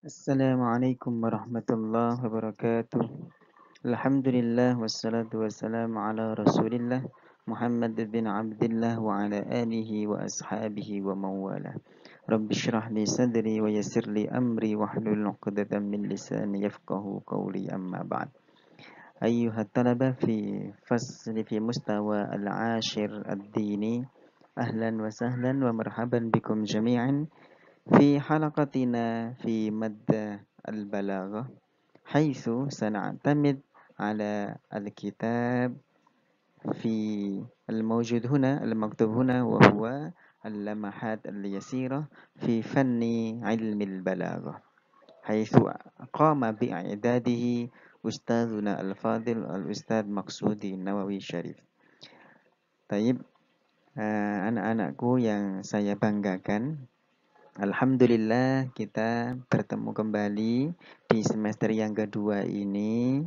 Assalamualaikum warahmatullahi wabarakatuh. Alhamdulillah wassalatu wassalamu ala Rasulillah Muhammad bin Abdullah wa ala alihi wa ashabihi wa mawala. Rabbi shrah li sadri wa yassir li amri wa hlul 'uqdatam min lisani yafqahu qawli amma ba'd. Ayyuhat talaba fi mustawa al-ashir ad-dini. Ahlan wa sahlan wa marhaban bikum jami'an في حلقتنا في مادة البلاغة، حيث سنعتمد على الكتاب في الموجود هنا المكتوب هنا، وهو اللمحات اليسيرة في فن علم البلاغة، حيث قام بإعداده أستاذنا الفاضل الأستاذ مقصودي النووي الشريف. طيب, anak-anakku yang saya banggakan, alhamdulillah kita bertemu kembali di semester yang kedua ini,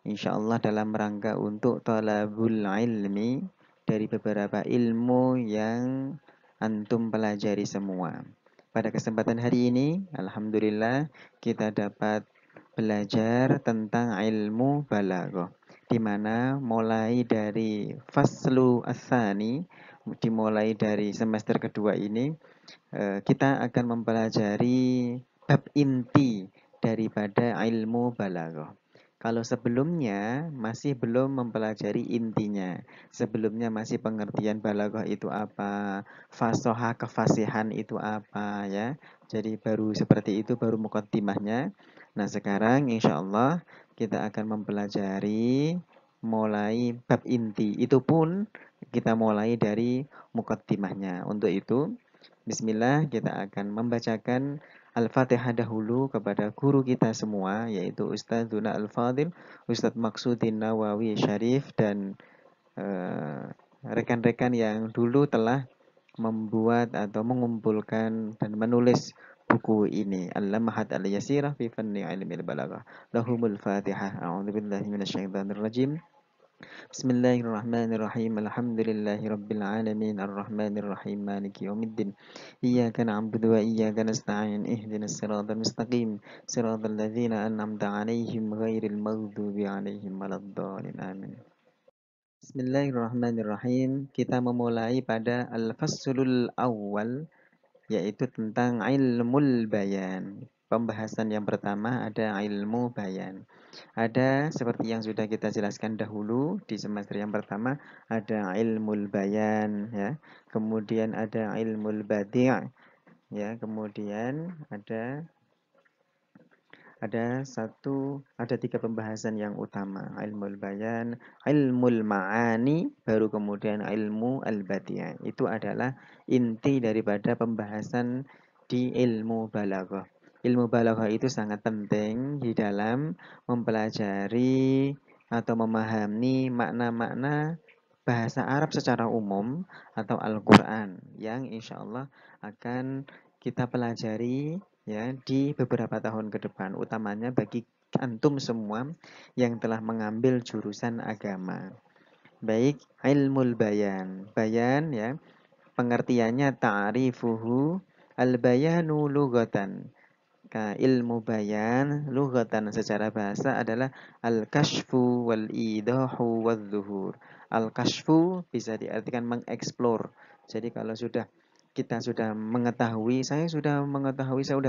insya Allah dalam rangka untuk thalabul ilmi dari beberapa ilmu yang antum pelajari semua. Pada kesempatan hari ini, alhamdulillah kita dapat belajar tentang ilmu balaghah, di mana mulai dari faslu ats-tsani, dimulai dari semester kedua ini, kita akan mempelajari bab inti daripada ilmu balaghah. Kalau sebelumnya masih belum mempelajari intinya, sebelumnya masih pengertian balaghah itu apa, fasohah kefasihan itu apa, ya. Jadi baru seperti itu, baru mukaddimahnya. Nah sekarang insya Allah kita akan mempelajari mulai bab inti. Itu pun kita mulai dari mukaddimahnya. Untuk itu, bismillah, kita akan membacakan Al-Fatihah dahulu kepada guru kita semua, yaitu Ustadzuna Al-Fadil, Ustadz Maqsudin Nawawi Syarif, dan rekan-rekan yang dulu telah membuat atau mengumpulkan dan menulis buku ini, Al-Lamahat Al-Yasirah fi Fanni Ilmil Balaghah. Lahumul Fatihah. A'udzubillahi minasyaitonirrajim. Bismillahirrahmanirrahim. Alhamdulillahi rabbil alamin arrahmanir rahim maliki yaumiddin. Iyyaka na'budu wa iyyaka nasta'in. Ihdinas siratal mustaqim. Siratal ladzina an'amta 'alaihim ghairil maghdubi 'alaihim waladdallin. Amin. Bismillahirrahmanirrahim. Kita memulai pada al-faslul awal, yaitu tentang ilmul bayan. Pembahasan yang pertama ada ilmu bayan. Ada seperti yang sudah kita jelaskan dahulu di semester yang pertama, ada ilmul bayan, ya. Kemudian ada ilmul badi', ya. Kemudian ada tiga pembahasan yang utama, ilmul bayan, ilmul ma'ani, baru kemudian ilmu al-badi'. Itu adalah inti daripada pembahasan di ilmu balaghah. Ilmu balaghah itu sangat penting di dalam mempelajari atau memahami makna-makna bahasa Arab secara umum atau Al-Quran, yang insya Allah akan kita pelajari, ya, di beberapa tahun ke depan, utamanya bagi antum semua yang telah mengambil jurusan agama. Baik, ilmul bayan. Bayan, ya, pengertiannya ta'rifuhu al-bayanu lughatan. Ilmu bayan lughatan secara bahasa adalah al-kashfu wal-idahu wal-zuhur. Al-kashfu bisa diartikan mengeksplor. Jadi kalau kita sudah mengetahui, saya sudah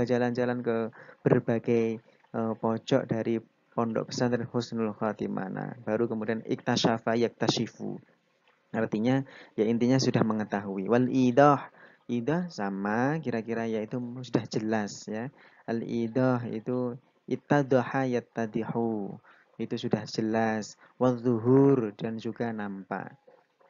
jalan-jalan ke berbagai pojok dari pondok pesantren Husnul Khatimah. Nah, baru kemudian iktasyafa yaktashifu. Artinya ya intinya sudah mengetahui. Wal idah, idah sama kira-kira yaitu sudah jelas, ya. Al idah itu ittadaha yattadihu. Itu sudah jelas. Wal zuhur, dan juga nampak.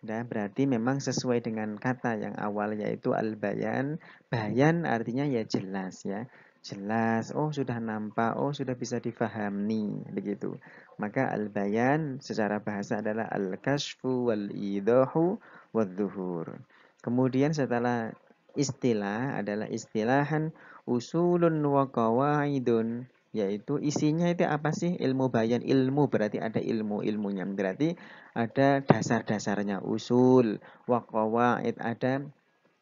Nah, berarti memang sesuai dengan kata yang awal yaitu al-bayan. Bayan artinya ya jelas, ya. Jelas, oh sudah nampak, oh sudah bisa difahami, begitu. Maka al-bayan secara bahasa adalah al-kashfu wal-idahu wal-zuhur. Kemudian setelah istilah adalah istilahan usulun wa qawaidun, yaitu isinya itu apa sih ilmu bayan? Ilmu berarti ada ilmu-ilmunya, berarti ada dasar-dasarnya, usul, wa qawaid, ada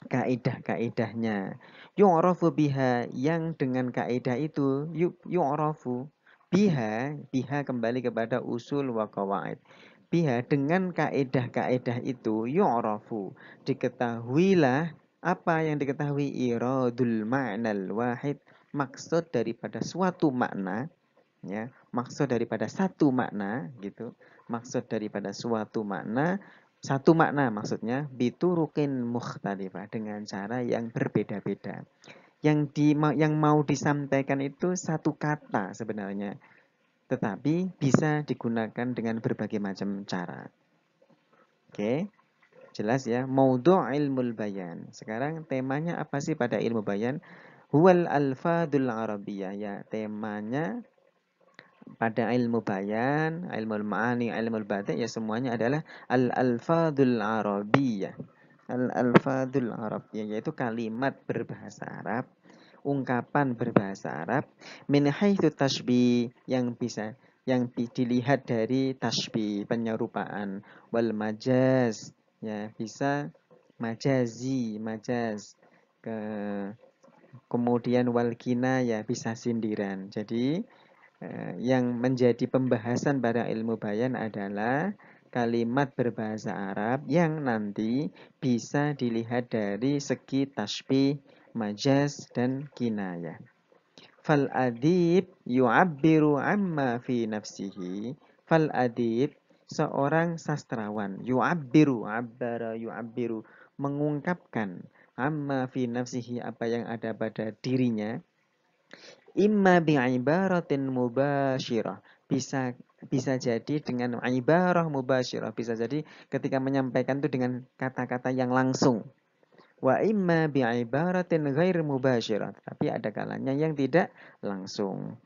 kaidah-kaidahnya. Yu'rafu biha, yang dengan kaidah itu yu'rafu biha kembali kepada usul wa qawaid. Biha, dengan kaidah-kaidah itu yu'rafu, diketahuilah. Apa yang diketahui? Iradul ma'nal wahid, maksud daripada suatu makna, ya, maksud daripada satu makna gitu, maksud daripada suatu makna, satu makna maksudnya, biturukin mukhtalifah, dengan cara yang berbeda-beda. Yang mau disampaikan itu satu kata sebenarnya, tetapi bisa digunakan dengan berbagai macam cara. Oke, jelas ya. Maudhu' ilmul bayan. Sekarang temanya apa sih pada ilmu bayan? Huwal alfadul arabiyyah, ya, temanya pada ilmu bayan, ilmu ma'ani, ilmu badi, ya semuanya adalah al-alfadul arabiyyah. Al-alfadul arabiyyah yaitu kalimat berbahasa Arab, ungkapan berbahasa Arab, min haitsu tashbih, yang dilihat dari tashbih, penyerupaan, wal majaz, ya, bisa majazi, majaz, ke kemudian wal ya bisa sindiran. Jadi yang menjadi pembahasan pada ilmu bayan adalah kalimat berbahasa Arab yang nanti bisa dilihat dari segi tasbih, majaz, dan kinayah. Fal adib yu'abbiru amma fi nafsihi. Fal adib, seorang sastrawan, yu'abbiru, abbara yu'abbiru, mengungkapkan, amma fi nafsihi, apa yang ada pada dirinya, imma bi'ibaratin mubasyirah, bisa jadi dengan ibarah mubasyirah, bisa jadi ketika menyampaikan itu dengan kata-kata yang langsung. Wa imma bi'ibaratin ghair mubasyirah, tapi ada kalanya yang tidak langsung.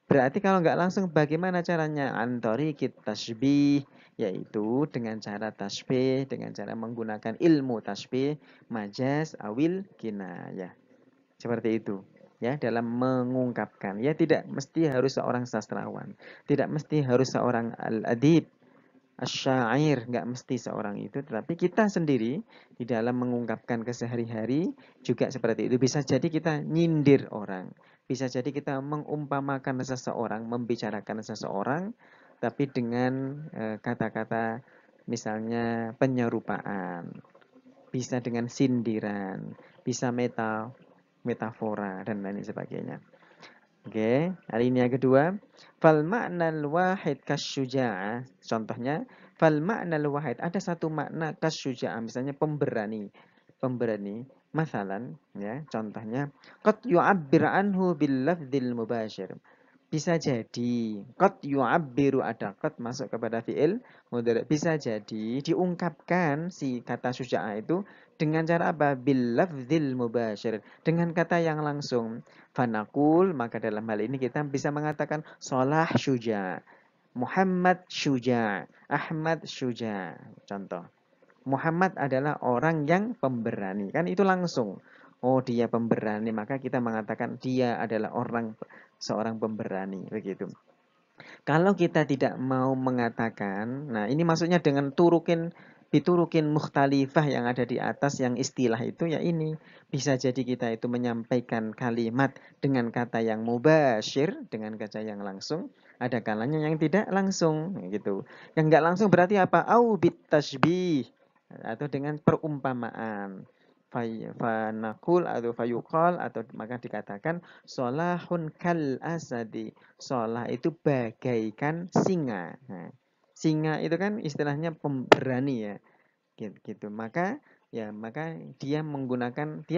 Berarti kalau nggak langsung bagaimana caranya? Antori kita tasbih, yaitu dengan cara tasbih, dengan cara menggunakan ilmu tasbih, majaz, awil, kinayah. Seperti itu. Ya, dalam mengungkapkan. Ya, tidak mesti harus seorang sastrawan. Tidak mesti harus seorang al-adib, asyair, nggak mesti seorang itu. Tetapi kita sendiri di dalam mengungkapkan kesehari-hari juga seperti itu. Bisa jadi kita nyindir orang. Bisa jadi kita mengumpamakan seseorang, membicarakan seseorang, tapi dengan kata-kata misalnya penyerupaan. Bisa dengan sindiran, bisa metafora, dan lain sebagainya. Oke, hari ini yang kedua, fal ma'nal wahid kasyuja'ah. Contohnya, fal ma'nal wahid, ada satu makna kasyuja'ah, misalnya pemberani. Pemberani, masalan, ya, contohnya, qad yu'abbir anhu bil lafdzil mubashir. Bisa jadi qad yu'abbiru, ada qad masuk kepada fi'il mudhari. Bisa jadi diungkapkan si kata syuja'ah itu dengan cara apa? Bil lafdzil mubasyir, dengan kata yang langsung. Fanaqul, maka dalam hal ini kita bisa mengatakan Shalah syuja', Muhammad syuja', Ahmad syuja'. Contoh, Muhammad adalah orang yang pemberani. Kan itu langsung. Oh, dia pemberani, maka kita mengatakan dia adalah seorang pemberani, begitu. Kalau kita tidak mau mengatakan, nah ini maksudnya dengan diturukin mukhtalifah yang ada di atas, yang istilah itu ya ini. Bisa jadi kita itu menyampaikan kalimat dengan kata yang mubasyir, dengan kata yang langsung. Ada kalanya yang tidak langsung, gitu. Yang enggak langsung berarti apa? Au bit tasbih, atau dengan perumpamaan. Fanakul atau fayuqal, atau maka dikatakan solahun kal asadi. Solah itu bagaikan singa. Nah, singa itu kan istilahnya pemberani ya. Gitu. Maka dia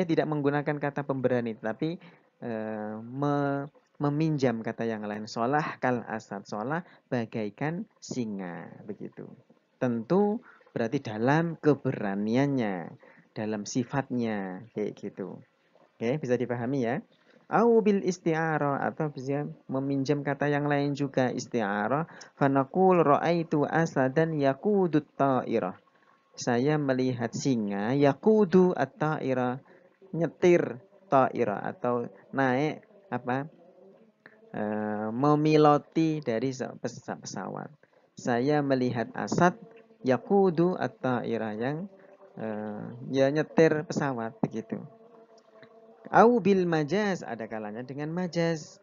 tidak menggunakan kata pemberani, tapi meminjam kata yang lain. Solah kal asad. Solah bagaikan singa, begitu. Tentu berarti dalam keberaniannya, dalam sifatnya, kayak gitu. Oke, bisa dipahami ya. Au bil isti'arah, atau bisa meminjam kata yang lain juga, isti'arah. Fanaqul ra'aitu asadan yaqudut ta'irah. Saya melihat singa yaqudu at-ta'irah, nyetir ta'irah, atau naik apa? Memiloti dari pesawat. Saya melihat asad yaqudu at-ta'irah, yang ya nyetir pesawat begitu. Au bil majaz, ada kalanya dengan majaz,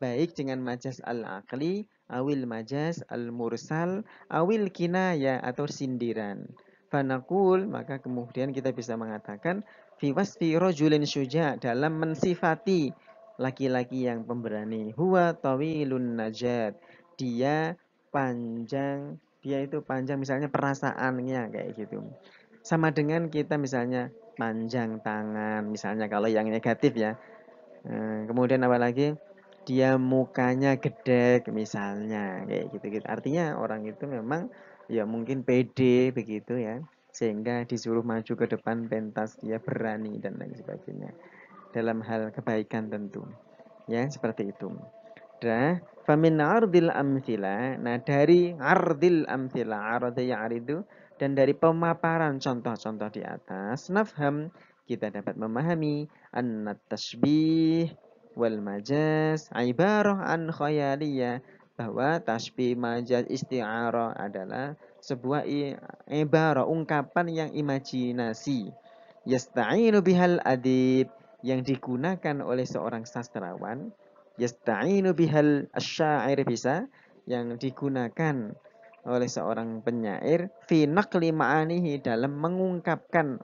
baik dengan majaz al-aqli, awil majaz al-mursal, awil kinaya atau sindiran. Fanaqul, maka kemudian kita bisa mengatakan fi wasfi rajulin syuja, dalam mensifati laki-laki yang pemberani, huwa tawilun najat, dia panjang, dia itu panjang misalnya perasaannya kayak gitu. Sama dengan kita misalnya panjang tangan, misalnya kalau yang negatif ya. Kemudian apa lagi? Dia mukanya gede misalnya kayak gitu-gitu. Artinya orang itu memang ya mungkin pede begitu ya, sehingga disuruh maju ke depan pentas dia berani dan lain sebagainya. Dalam hal kebaikan tentu. Ya, seperti itu. Dah, famin ardil amthila. Nah, dari ardil amthila, arada ya'ridu, dan dari pemaparan contoh-contoh di atas, nafham, kita dapat memahami anna tasbih wal majaz ibarah an khayaliyah, bahwa tasbih, majaz, isti'arah adalah sebuah ibarah, ungkapan yang imajinasi, yasta'inu bihal adib, yang digunakan oleh seorang sastrawan, yasta'inu bihal asyair, bisa yang digunakan oleh seorang penyair, fi naqli ma'anihi, dalam mengungkapkan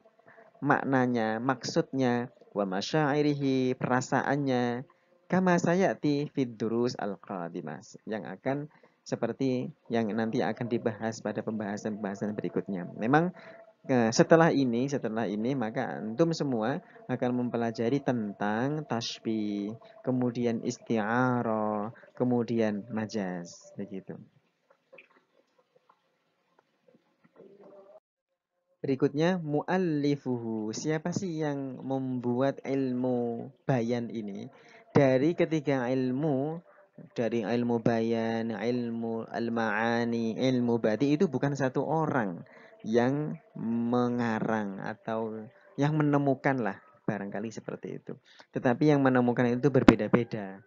maknanya, maksudnya, wa masyairihi, perasaannya, kama sayati fid durus al-qadimah, yang akan seperti yang nanti akan dibahas pada pembahasan-pembahasan berikutnya. Memang setelah ini maka antum semua akan mempelajari tentang tasbih, kemudian isti'arah, kemudian majaz, begitu. Berikutnya muallifuhu. Siapa sih yang membuat ilmu bayan ini? Dari ketiga ilmu, dari ilmu bayan, ilmu al-ma'ani, ilmu badi, itu bukan satu orang yang mengarang atau yang menemukan lah, barangkali seperti itu. Tetapi yang menemukan itu berbeda-beda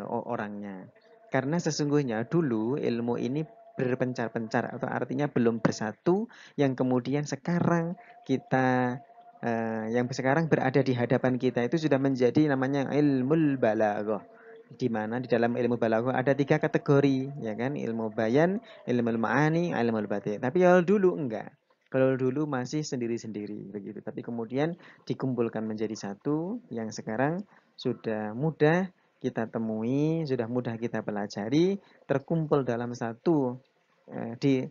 orangnya. Karena sesungguhnya dulu ilmu ini berpencar-pencar, atau artinya belum bersatu, yang kemudian sekarang kita yang sekarang berada di hadapan kita itu sudah menjadi namanya ilmu balaghah, di mana di dalam ilmu balaghah ada 3 kategori, ya kan? Ilmu bayan, ilmu ma'ani, ilmu batin. Tapi kalau dulu enggak. Kalau dulu masih sendiri-sendiri begitu. Tapi kemudian dikumpulkan menjadi satu, yang sekarang sudah mudah kita temui, sudah mudah kita pelajari, terkumpul dalam satu di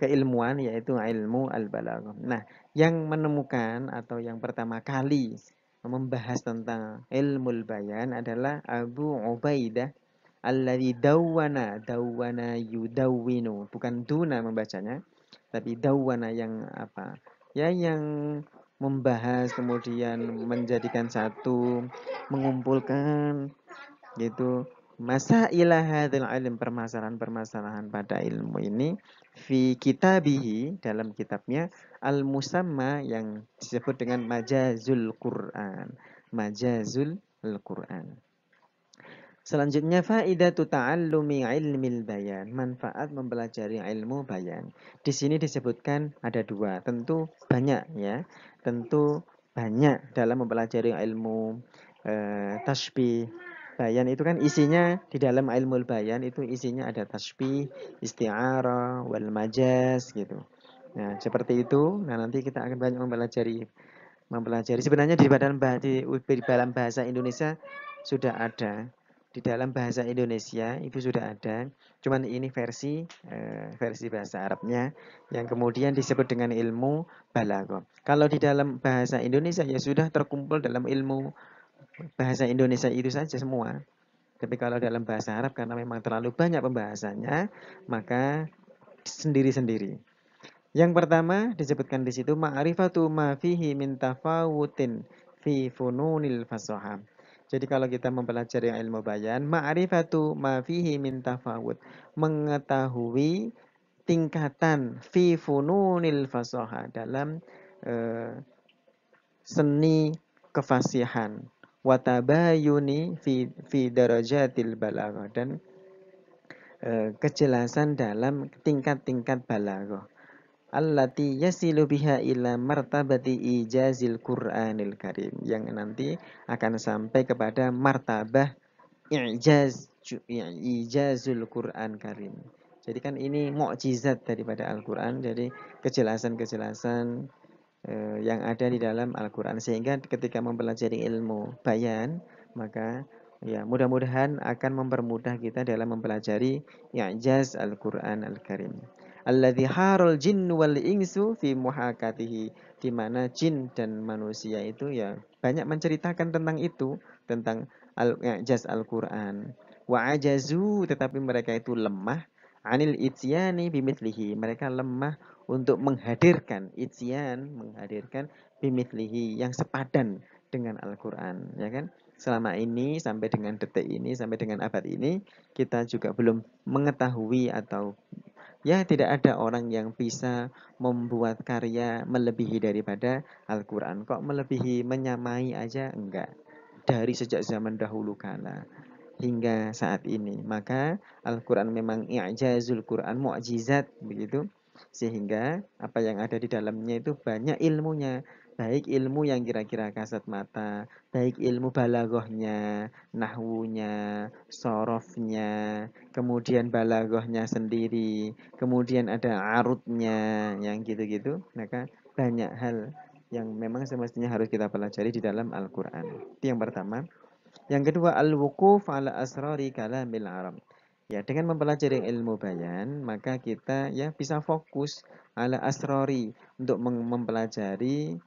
keilmuan, yaitu ilmu al-balaghah. Nah, yang menemukan atau yang pertama kali membahas tentang ilmu bayan adalah Abu Ubaidah alladzi dawwana yudawwinu, bukan duna membacanya, tapi dawwana yang apa? Ya, yang membahas kemudian menjadikan satu, mengumpulkan gitu masailah hadzal ilm, permasalahan-permasalahan pada ilmu ini, fi kitabihi, dalam kitabnya, al musamma, yang disebut dengan majazul Quran, majazul Al-Quran. Selanjutnya faidatu ta'allumi ilmil bayan, manfaat mempelajari ilmu bayan. Di sini disebutkan ada 2, tentu banyak ya, tentu banyak dalam mempelajari ilmu tasbih. Bayan itu kan isinya, di dalam ilmu bayan itu isinya ada tasbih, isti'arah, wal majaz gitu. Nah, seperti itu. Nah, nanti kita akan banyak mempelajari. Sebenarnya di dalam bahasa Indonesia sudah ada. Di dalam bahasa Indonesia itu sudah ada. Cuman ini versi bahasa Arabnya yang kemudian disebut dengan ilmu balaghah. Kalau di dalam bahasa Indonesia ya sudah terkumpul dalam ilmu bahasa Indonesia itu saja semua. Tapi kalau dalam bahasa Arab, karena memang terlalu banyak pembahasannya, maka sendiri-sendiri. Yang pertama disebutkan di situ ma'rifatu ma fihi min tafawutin fi fununil fasahah. Jadi kalau kita mempelajari ilmu bayan, ma'rifatu ma fihi min tafawut, mengetahui tingkatan fi fununil fasahah, dalam seni kefasihan, watabayuni fi darajatil balaghah, dan kejelasan dalam tingkat-tingkat balaghah. allati yasilu biha ila martabati ijazil Qur'anil Karim, yang nanti akan sampai kepada martabah ijazul Qur'an Karim. Jadi kan ini mukjizat daripada Al-Qur'an, jadi kejelasan-kejelasan yang ada di dalam Al-Quran, sehingga ketika mempelajari ilmu bayan, maka ya mudah-mudahan akan mempermudah kita dalam mempelajari i'jaz Al-Quran Al-Karim. Alladzi harul jin wal insu fi muhakatihi, di mana jin dan manusia itu ya banyak menceritakan tentang itu, tentang i'jaz Al-Quran. Wa ajazu, tetapi mereka itu lemah anil ityani bimithlihi, mereka lemah untuk menghadirkan menghadirkan bimithlihi, yang sepadan dengan Al-Quran, ya kan? Selama ini sampai dengan detik ini, sampai dengan abad ini, kita juga belum mengetahui, atau ya tidak ada orang yang bisa membuat karya melebihi daripada Al-Quran. Kok melebihi, menyamai aja enggak, dari sejak zaman dahulu kala hingga saat ini. Maka Al-Quran memang i'jazul Quran, mukjizat begitu, sehingga apa yang ada di dalamnya itu banyak ilmunya, baik ilmu yang kira-kira kasat mata, baik ilmu balaghahnya, nahwunya, sorofnya, kemudian balaghahnya sendiri, kemudian ada arutnya, yang gitu-gitu. Maka banyak hal yang memang semestinya harus kita pelajari di dalam Al-Quran. Itu yang pertama. Yang kedua, al-wuquf ala asrari kalamil Arab. Ya, dengan mempelajari ilmu bayan, maka kita ya bisa fokus ala asrori, untuk mempelajari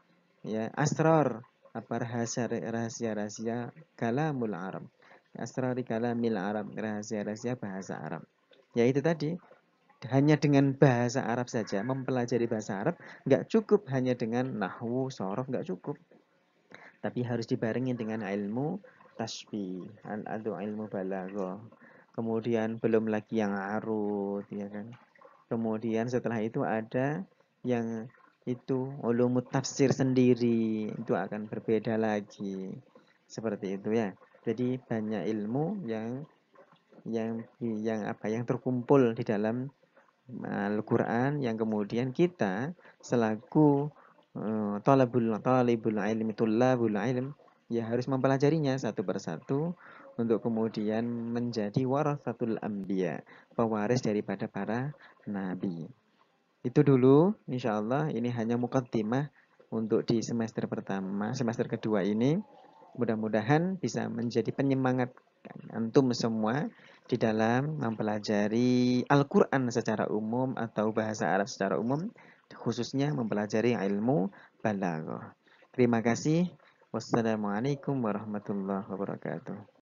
ya asrar, apa rahasia-rahasia kalamul Arab. Asrari kalamil Arab, rahasia-rahasia bahasa Arab. Ya itu tadi, hanya dengan bahasa Arab saja, mempelajari bahasa Arab nggak cukup, hanya dengan nahwu, sorof nggak cukup, tapi harus dibarengi dengan ilmu tasbih atau ilmu balaghah. Kemudian belum lagi yang arut, ya kan. Kemudian setelah itu ada yang itu ulumut tafsir sendiri, itu akan berbeda lagi. Seperti itu ya. Jadi banyak ilmu yang terkumpul di dalam Al-Quran, yang kemudian kita selaku talibul ilmi, tullabul ilm, ya harus mempelajarinya satu persatu, untuk kemudian menjadi warasatul anbiya, pewaris daripada para nabi. Itu dulu, insya Allah ini hanya mukaddimah untuk di semester pertama, semester kedua ini. Mudah-mudahan bisa menjadi penyemangat antum semua di dalam mempelajari Al-Quran secara umum atau bahasa Arab secara umum, khususnya mempelajari ilmu balaghah. Terima kasih. Wassalamualaikum warahmatullahi wabarakatuh.